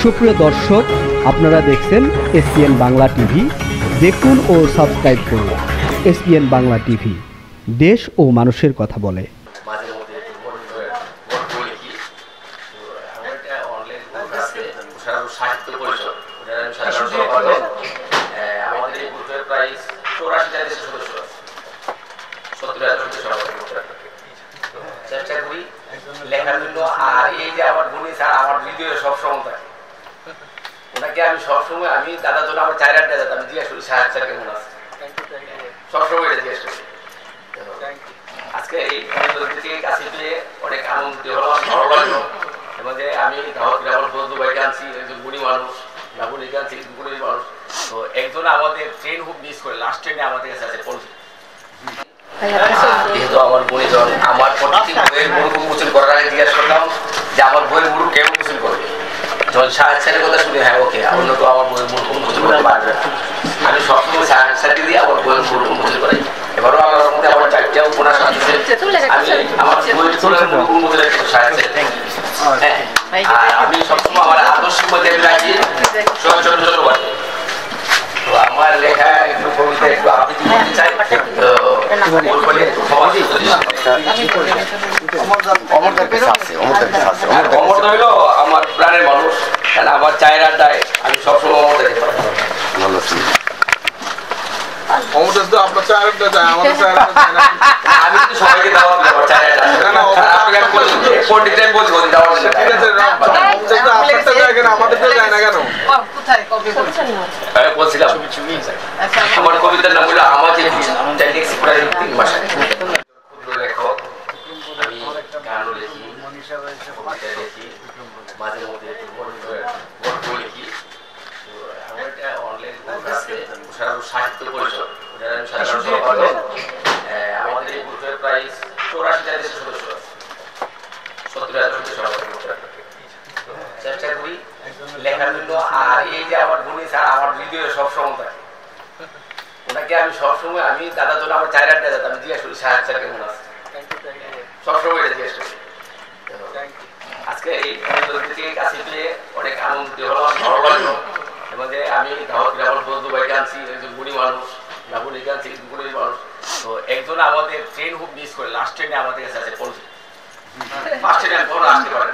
সুপ্রিয় দর্শক, আপনারা দেখছেন এসপিএন বাংলা টিভি। দেখুন ও সাবস্ক্রাইব করুন এসপিএন বাংলা টিভি, দেশ ও মানুষের কথা বলে। চেষ্টা করি লেখার জন্য। আর এই যে আমার বোনি স্যার আমার ভিডিও সবসময় থাকে, ওনাকে আমি সবসময় আমি দাদার জন্য আমার 4-8 দাদা আমি জিজ্ঞাসা করি সাহেব স্যার কেমন আছে, সবসময় এটা জিজ্ঞেস করি। আজকে এই থেকে কাছে পেয়ে অনেক আনন্দিত হলাম, ভালো লাগলো। এবং যে আমি আমার বন্ধু ভাইকে আনছি, একজন গুণী মানুষ, বোনিকে আনছি গুণী মানুষ। তো একজন আমাদের ট্রেন খুব মিস করে, লাস্ট ট্রেনে আমাদের কাছে আছে পৌঁছে। যেহেতু আমার গুণীজন আমার প্রতি বইয়ের মুরুখ উন্মোচন করার আগে জিজ্ঞাসা করলাম যে আমার বইয়ের মুরুখ কেমন উন্মোচন করবে। যখন সাহেব স্যারের কথা শুনে হ্যাঁ ওকে, অন্য কেউ আমার বইয়ের মুরুখ উন্মোচন করতে পারবে না। আমি সবসময় সাহেব স্যারকে দিয়ে আমার বইয়ের মুরুখ উন্মোচন করাই। এবারও আমার মধ্যে আমার 4টা উপন্যাস আছে, আমি আমার বইয়ের মুরুখ উন্মোচন সাহেব স্যার। হ্যাঁ, আর আমি সবসময় আমার আদর্শের মধ্যে আমি রাখি ছোট ছোট বাড়ি। তো আমার লেখা একটু কবিতা একটু আবৃত্তি করতে চাই। অমর হইল আমার প্রাণের মানুষ, কারণ আমার চায়ের আড্ডায় আমি সবসময় অমর দেখতে পাই। আমি তো সবাইকে দাওয়াত দেবো চায়ের বলছিলাম। আমার কবিতার নাম হলো আমাকে লেখক। আমি গানও লিখি, কবিতা লিখি, মাঝে মধ্যে গল্প লিখি। আমার একটা অনলাইন গ্রুপ আছে সাহিত্য পরিষদ, আমাদের এই গ্রুপের প্রায় 84,000 সদস্য আছে, 70,000 সভাপতি। চেষ্টা করি লেখার জন্য। আর এই যে আমার বোনি স্যার আমার ভিডিও সবসময় থাকে, ওনাকে আমি সবসময় আমি দাদার জন্য আমার 4-8 দাদা আমি জিজ্ঞাসা করি সাহেব স্যার কেমন আছে, সবসময় এটা জিজ্ঞেস করি। আজকে এই থেকে কাছে পেয়ে অনেক আনন্দিত হলাম, ভালো লাগলো। এবং যে আমি আমার বন্ধু ভাইকে আনছি, একজন গুণী মানুষ, বোনিকে আনছি গুণী মানুষ। তো একজন আমাদের ট্রেন খুব মিস করে, লাস্ট ট্রেনে আমাদের কাছে আছে পৌঁছে। ফার্স্ট ট্রেনে আসতে পারে